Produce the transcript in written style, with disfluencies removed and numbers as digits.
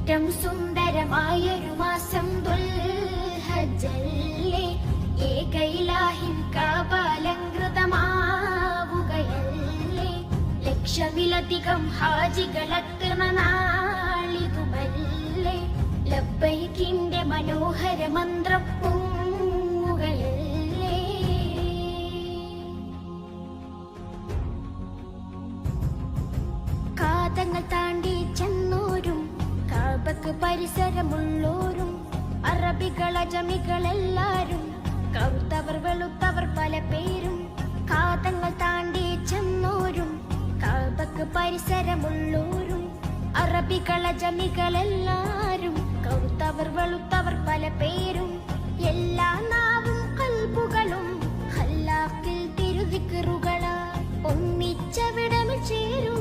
ഏറ്റവും സുന്ദരമായൊരു മാസം ദുൽഹജ്ജല്ലേ, ഏകയിലാഹിൻ കാപാലങ്കൃതമാവുകയല്ലേ, ലക്ഷമിലധികം ഹാജികളെത്തുന്ന നാളിതുമല്ലേ, ലബ്ബൈക്കിന്റെ മനോഹര മന്ത്രം പൊങ്ങുകയല്ലേ. കാതങ്ങൾ താണ്ടി ചെന്നോരും കാബക്ക് പരിസരമുള്ളോരും അറബികൾ അജമികളെല്ലാരും കറുത്തവർ വെളുത്തവർ പല പേരും. കാതങ്ങൾ താണ്ടി ചെന്നോരും കാബക്ക് പരിസരമുള്ളോരും അറബികൾ അജമികളെല്ലാരും കറുത്തവർ വെളുത്തവർ പല പേരും. എല്ലാ നാവും കൽബുകളും ഹല്ലാക്കിൽ തിരുദിക്റുകളാൽ ഒന്നിച്ചവിടമിൽ ചേരും.